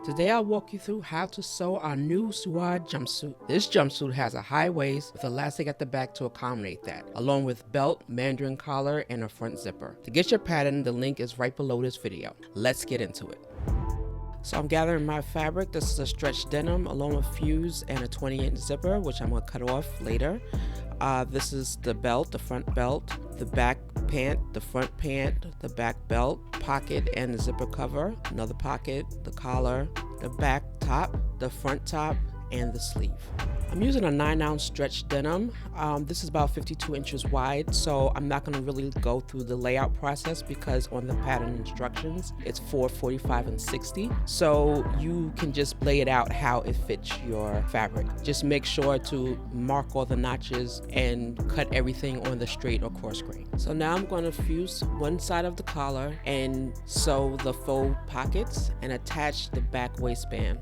Today I'll walk you through how to sew our new suede jumpsuit. This jumpsuit has a high waist with elastic at the back to accommodate that, along with belt, mandarin collar, and a front zipper. To get your pattern, the link is right below this video. Let's get into it. So I'm gathering my fabric. This is a stretch denim along with fuse and a 20-inch zipper, which I'm going to cut off later. This is the belt, the front belt, the back pant, the front pant, the back belt, pocket and the zipper cover, another pocket, the collar, the back top, the front top, and the sleeve. I'm using a 9-ounce stretch denim. This is about 52 inches wide, so I'm not going to really go through the layout process because on the pattern instructions it's 4, 45, and 60. So you can just lay it out how it fits your fabric. Just make sure to mark all the notches and cut everything on the straight or coarse grain. So now I'm going to fuse one side of the collar and sew the faux pockets and attach the back waistband.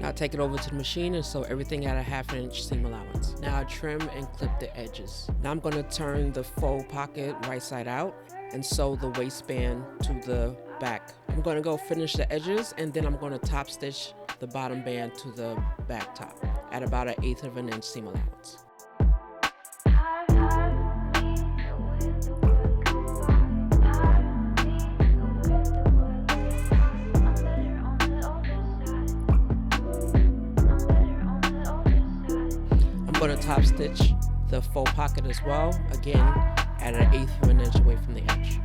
Now take it over to the machine and sew everything at a 1/2 inch seam allowance. Now I trim and clip the edges. Now I'm going to turn the faux pocket right side out and sew the waistband to the back. I'm going to go finish the edges and then I'm going to top stitch the bottom band to the back top at about an 1/8 of an inch seam allowance. I'm going to top stitch the faux pocket as well, again at an 1/8 of an inch away from the edge.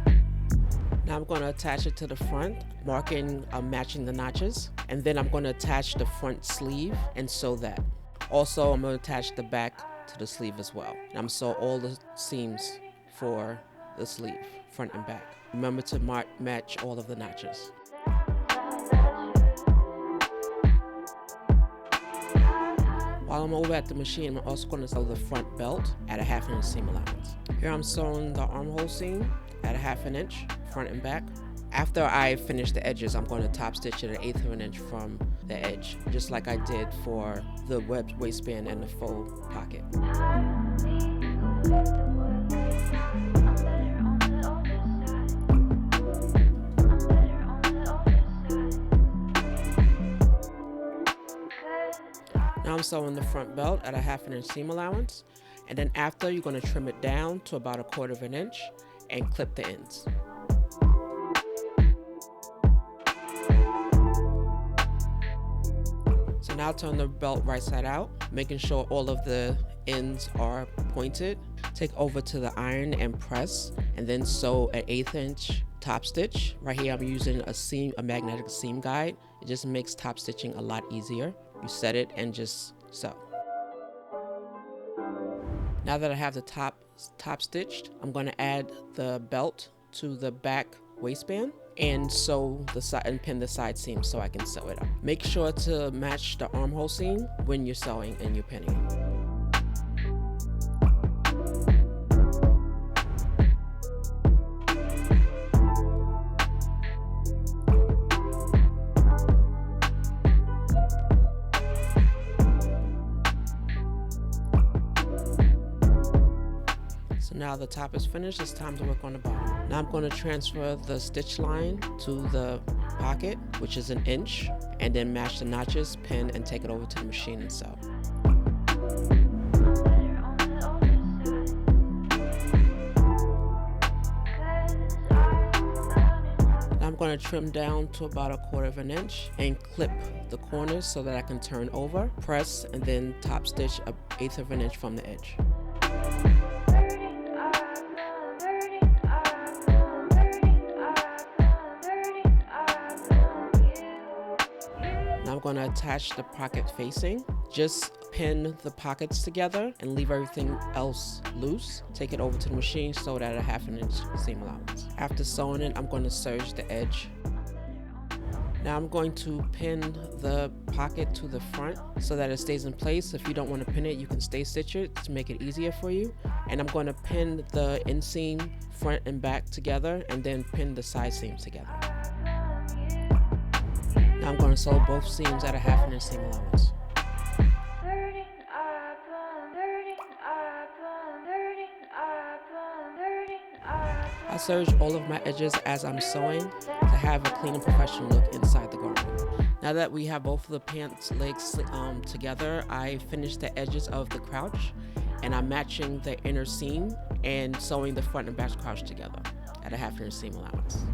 Now I'm going to attach it to the front, marking matching the notches, and then I'm going to attach the front sleeve and sew that. Also, I'm going to attach the back to the sleeve as well. And I'm going to sew all the seams for the sleeve, front and back. Remember to match all of the notches. While I'm over at the machine, I'm also going to sew the front belt at a 1/2 inch seam allowance. Here I'm sewing the armhole seam at a 1/2 inch, front and back. After I finish the edges, I'm going to top stitch it at 1/8 of an inch from the edge, just like I did for the waistband and the faux pocket. Now I'm sewing the front belt at a 1/2 inch seam allowance, and then after you're going to trim it down to about a 1/4 of an inch and clip the ends. So now turn the belt right side out, making sure all of the ends are pointed. Take over to the iron and press, and then sew an 1/8 inch top stitch. Right here I'm using a magnetic seam guide. It just makes top stitching a lot easier. You set it and just sew. Now that I have the top stitched, I'm going to add the belt to the back waistband and sew the side and pin the side seam so I can sew it up. Make sure to match the armhole seam when you're sewing and you're pinning it. So now the top is finished, it's time to work on the bottom. Now I'm going to transfer the stitch line to the pocket, which is 1 inch, and then match the notches, pin, and take it over to the machine and sew. Now I'm going to trim down to about a 1/4 of an inch and clip the corners so that I can turn over, press, and then top stitch a 1/8 of an inch from the edge. Now I'm going to attach the pocket facing. Just pin the pockets together and leave everything else loose. Take it over to the machine, sew it at a 1/2 inch seam allowance. After sewing it, I'm going to serge the edge. Now I'm going to pin the pocket to the front so that it stays in place. If you don't want to pin it, you can stay stitch it to make it easier for you. And I'm going to pin the inseam front and back together and then pin the side seams together. Now I'm going to sew both seams at a 1/2 inch seam allowance. I serge all of my edges as I'm sewing to have a clean and professional look inside the garment. Now that we have both of the pants legs together, I finished the edges of the crouch, and I'm matching the inner seam and sewing the front and back crouch together at a 1/2 inch seam allowance.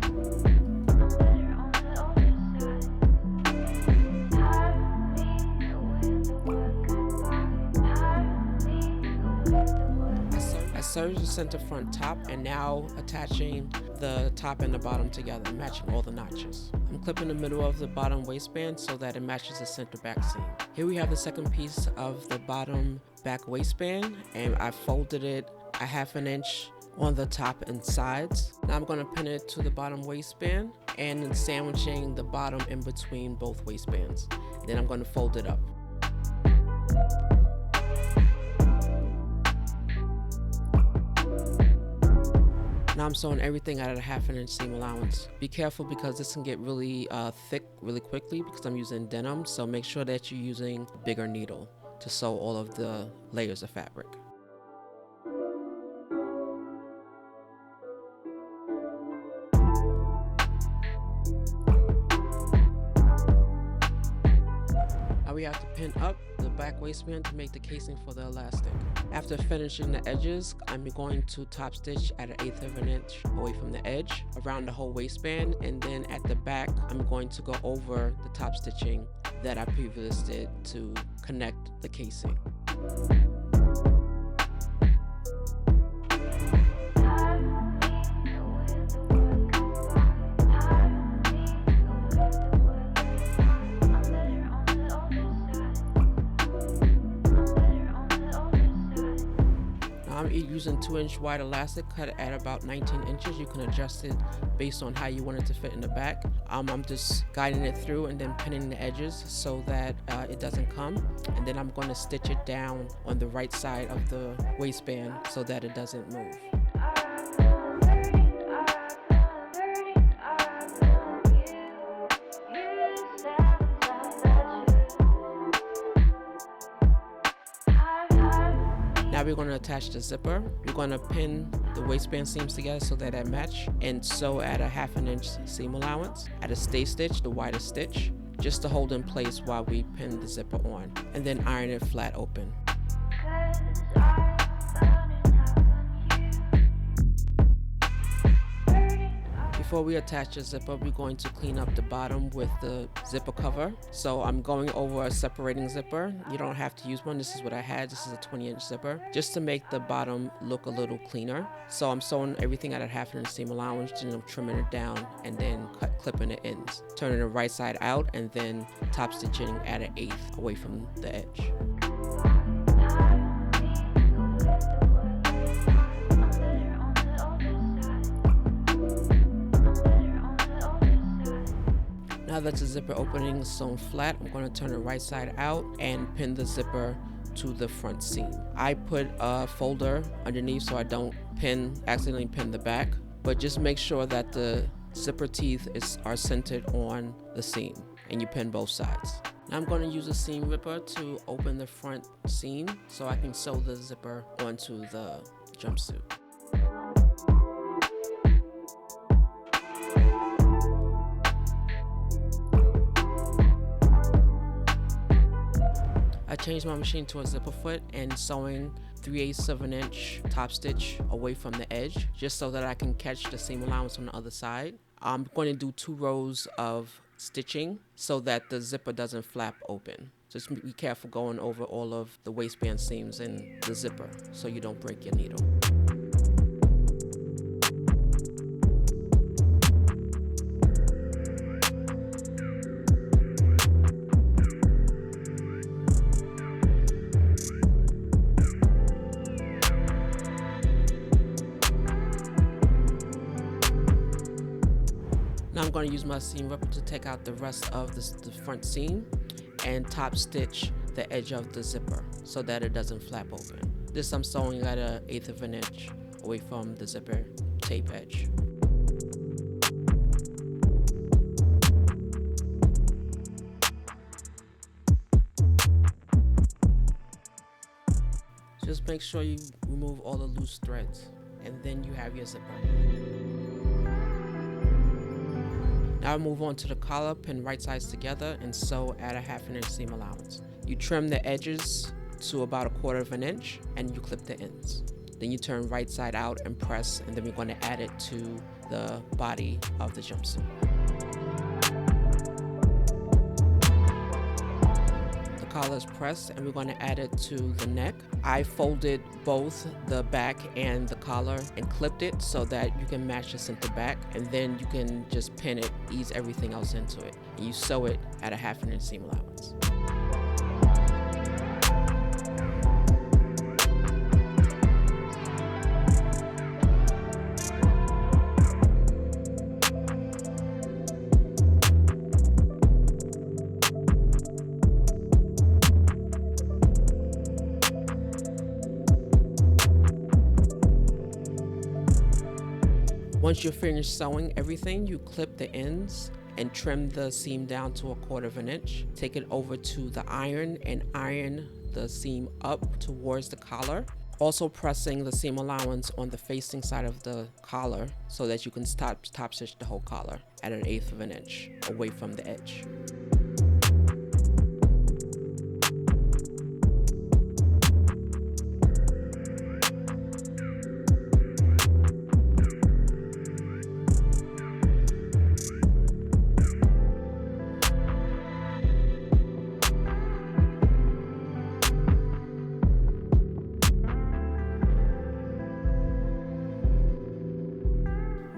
I serged the center front top and now attaching the top and the bottom together, matching all the notches. I'm clipping the middle of the bottom waistband so that it matches the center back seam. Here we have the second piece of the bottom back waistband, and I folded it a 1/2 inch on the top and sides. Now I'm going to pin it to the bottom waistband and then sandwiching the bottom in between both waistbands. Then I'm going to fold it up. Now I'm sewing everything out of a 1/2 inch seam allowance. Be careful because this can get really thick really quickly because I'm using denim, so make sure that you're using a bigger needle to sew all of the layers of fabric. Now we have to pin up the back waistband to make the casing for the elastic. After finishing the edges, I'm going to top stitch at 1/8 of an inch away from the edge around the whole waistband, and then at the back I'm going to go over the top stitching that I previously did to connect the casing. I'm using 2-inch wide elastic cut at about 19 inches. You can adjust it based on how you want it to fit in the back. I'm just guiding it through and then pinning the edges so that it doesn't come. And then I'm going to stitch it down on the right side of the waistband so that it doesn't move. Now we're going to attach the zipper. We're going to pin the waistband seams together so that they match and sew at a 1/2 inch seam allowance at a stay stitch, the widest stitch, just to hold in place while we pin the zipper on, and then iron it flat open. Before we attach the zipper, we're going to clean up the bottom with the zipper cover. So I'm going over a separating zipper. You don't have to use one. This is what I had. This is a 20-inch zipper, just to make the bottom look a little cleaner. So I'm sewing everything at a 1/2 inch seam allowance, and I'm trimming it down and then clipping the ends, turning the right side out, and then top stitching at 1/8 away from the edge. Now that the zipper opening is sewn flat, I'm going to turn the right side out and pin the zipper to the front seam. I put a folder underneath so I don't accidentally pin the back, but just make sure that the zipper teeth are centered on the seam and you pin both sides. Now I'm going to use a seam ripper to open the front seam so I can sew the zipper onto the jumpsuit. I changed my machine to a zipper foot and sewing 3/8 of an inch top stitch away from the edge, just so that I can catch the seam allowance on the other side. I'm going to do 2 rows of stitching so that the zipper doesn't flap open. Just be careful going over all of the waistband seams in the zipper so you don't break your needle. Now I'm going to use my seam ripper to take out the rest of the front seam and top stitch the edge of the zipper so that it doesn't flap open. This I'm sewing at 1/8 of an inch away from the zipper tape edge. Just make sure you remove all the loose threads, and then you have your zipper. Now move on to the collar, pin right sides together and sew at a 1/2 inch seam allowance. You trim the edges to about 1/4 inch and you clip the ends. Then you turn right side out and press, and then we're going to add it to the body of the jumpsuit. The collar is pressed and we're going to add it to the neck. I folded both the back and the collar and clipped it so that you can match the center back, and then you can just pin it, ease everything else into it, and you sew it at a 1/2 inch seam allowance. Once you're finished sewing everything, you clip the ends and trim the seam down to 1/4 inch. Take it over to the iron and iron the seam up towards the collar. Also pressing the seam allowance on the facing side of the collar so that you can top stitch the whole collar at 1/8 inch away from the edge.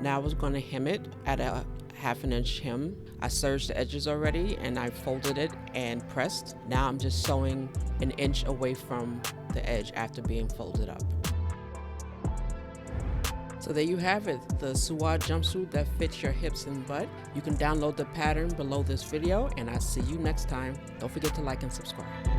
Now I was going to hem it at a 1/2 inch hem. I serged the edges already and I folded it and pressed. Now I'm just sewing 1 inch away from the edge after being folded up. So there you have it, the Suede jumpsuit that fits your hips and butt. You can download the pattern below this video, and I'll see you next time. Don't forget to like and subscribe.